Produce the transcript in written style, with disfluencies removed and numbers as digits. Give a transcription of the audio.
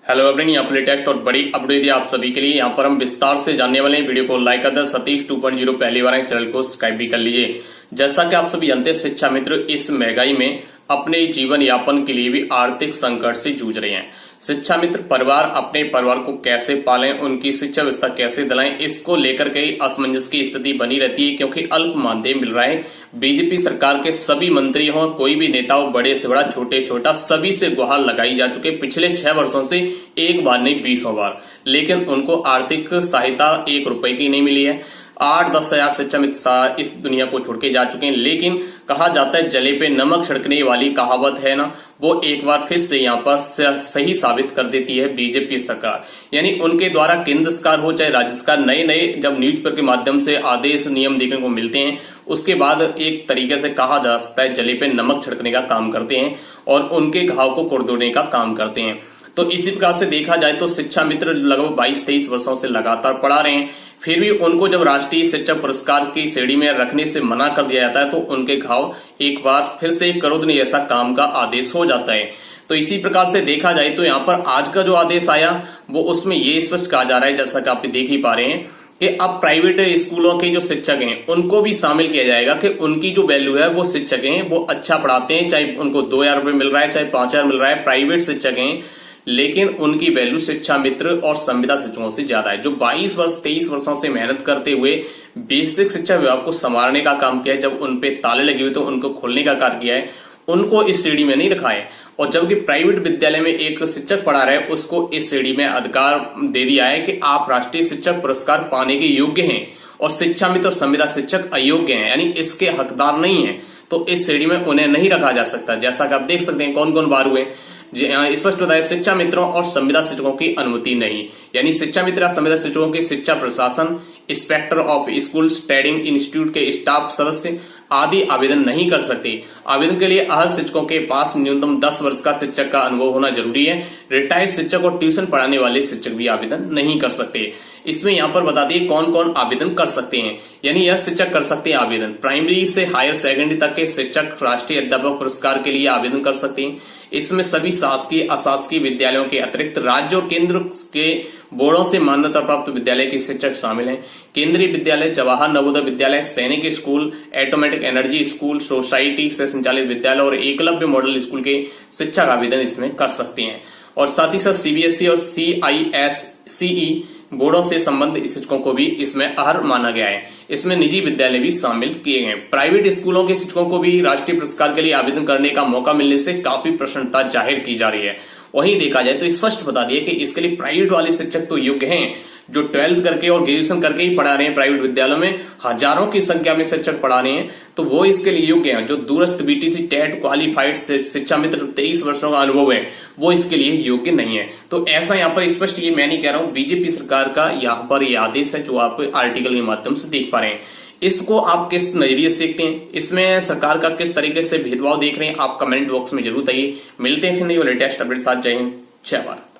Hello everyone, यहाँ पर latest और बड़ी अपडेट है आप सभी के लिए। यहाँ पर हम विस्तार से जानने वाले हैं। वीडियो को लाइक कर दें। सतीश 2.0 पहली बार है, चैनल को सब्सक्राइब भी कर लीजिए। जैसा कि आप सभी जानते हैं, शिक्षा मित्र इस महंगाई में अपने जीवन यापन के लिए भी आर्थिक संकट से जूझ रहे हैं। शिक्षा मित्र परिवार अपने परिवार को कैसे पालें, उनकी शिक्षा व्यवस्था कैसे दिलाएं, इसको लेकर के असमंजस की स्थिति बनी रहती है, क्योंकि अल्प मानदेय मिल रहा है। बीजेपी सरकार के सभी मंत्री हो, कोई भी नेता हो, बड़े से बड़ा छोटे छोटा, सभी से गुहार लगाई जा चुके पिछले 6 वर्षों से, एक बार नहीं 20 बार, लेकिन उनको आर्थिक सहायता 1 रुपए की नहीं मिली है। 8-10 हजार शिक्षा मित्र इस दुनिया को छोड़ के जा चुके हैं। लेकिन कहा जाता है जले पे नमक छिड़कने वाली कहावत है ना, वो एक बार फिर से यहाँ पर सही साबित कर देती है बीजेपी सरकार। यानी उनके द्वारा केंद्र सरकार हो चाहे राज्य सरकार, नए नए जब न्यूज़पेपर के माध्यम से आदेश नियम देखने को मिलते हैं, उसके बाद एक तरीके से कहा जा सकता है जले पे नमक छिड़कने का काम करते हैं और उनके घाव को कुरदोड़ने का काम करते हैं। तो इसी प्रकार से देखा जाए तो शिक्षा मित्र लगभग 22-23 वर्षों से लगातार पढ़ा रहे हैं, फिर भी उनको जब राष्ट्रीय शिक्षक पुरस्कार की श्रेणी में रखने से मना कर दिया जाता है तो उनके घाव एक बार फिर से करोदनी जैसा काम का आदेश हो जाता है। तो इसी प्रकार से देखा जाए तो यहाँ पर आज का जो आदेश आया वो उसमें ये स्पष्ट कहा जा रहा है, जैसा कि आप देख ही पा रहे हैं, कि अब प्राइवेट स्कूलों के जो शिक्षक हैं उनको भी शामिल किया जाएगा कि उनकी जो वैल्यू है, वो शिक्षक हैं वो अच्छा पढ़ाते हैं, चाहे उनको 2,000 रुपए मिल रहा है चाहे 5,000 मिल रहा है, प्राइवेट शिक्षक हैं, लेकिन उनकी वैल्यू शिक्षा मित्र और संविदा शिक्षकों से ज्यादा है, जो 23 वर्षों से मेहनत करते हुए बेसिक शिक्षा विभाग को संवारने का काम किया है। जब उनपे ताले लगे हुए तो उनको खोलने का कार्य किया है, उनको इस श्रेणी में नहीं रखा है। और जबकि प्राइवेट विद्यालय में एक शिक्षक पढ़ा रहा है, उसको इस श्रेणी में अधिकार दे दिया है कि आप राष्ट्रीय शिक्षक पुरस्कार पाने के योग्य हैं, और शिक्षा मित्र और संविदा शिक्षक अयोग्य हैं, यानी इसके हकदार नहीं है, तो इस श्रेणी में उन्हें नहीं रखा जा सकता। जैसा कि आप देख सकते हैं कौन कौन बार हुए, स्पष्ट होता है शिक्षा मित्रों और संविदा शिक्षकों की अनुमति नहीं, यानी शिक्षा मित्र या संविदा शिक्षकों की शिक्षा प्रशासन, inspector of school, trading institute के स्टाफ सदस्य आदि आवेदन नहीं कर सकते। आवेदन के लिए अहल शिक्षकों के पास न्यूनतम 10 वर्ष का शिक्षक का अनुभव होना जरूरी है। रिटायर्ड शिक्षक और ट्यूशन पढ़ाने वाले शिक्षक भी आवेदन नहीं कर सकते। इसमें यहाँ पर बता दिए कौन कौन आवेदन कर सकते हैं, यानी यह शिक्षक कर सकते हैं आवेदन। प्राइमरी से हायर सेकेंडरी तक के शिक्षक राष्ट्रीय अध्यापक पुरस्कार के लिए आवेदन कर सकते हैं। इसमें सभी शासकीय अशासकीय विद्यालयों के अतिरिक्त राज्य और केंद्र के बोर्डों से मान्यता प्राप्त विद्यालय के शिक्षक शामिल हैं। केंद्रीय विद्यालय, जवाहर नवोदय विद्यालय, सैनिक school, automatic energy school, society से संचालित विद्यालय और एकलव्य मॉडल स्कूल के शिक्षक आवेदन इसमें कर सकते हैं। और साथ ही साथ सीबीएसई और CISCE बोर्डों से संबंधित शिक्षकों को भी इसमें अर्ह माना गया है। इसमें निजी विद्यालय भी शामिल किए गए। प्राइवेट स्कूलों के शिक्षकों को भी राष्ट्रीय पुरस्कार के लिए आवेदन करने का मौका मिलने से काफी प्रसन्नता जाहिर की जा रही है। वहीं देखा जाए तो स्पष्ट बता दिया कि इसके लिए प्राइवेट वाले शिक्षक तो योग्य हैं, जो 12th करके और ग्रेजुएशन करके ही पढ़ा रहे हैं। प्राइवेट विद्यालयों में हजारों की संख्या में शिक्षक पढ़ा रहे हैं, तो वो इसके लिए योग्य हैं। जो दूरस्थ BTC टेट क्वालिफाइड शिक्षा मित्र 23 वर्षों का अनुभव है, वो इसके लिए योग्य नहीं है। तो ऐसा यहाँ पर स्पष्ट, ये मैं नहीं कह रहा हूं, बीजेपी सरकार का यहाँ पर ये आदेश है जो आप आर्टिकल के माध्यम से देख पा रहे हैं। इसको आप किस नजरिए से देखते हैं, इसमें सरकार का किस तरीके से भेदभाव देख रहे हैं, आप कमेंट बॉक्स में जरूर बताइए। मिलते हैं फिर लेटेस्ट अपडेट साथ। जय हिंद, जय भारत।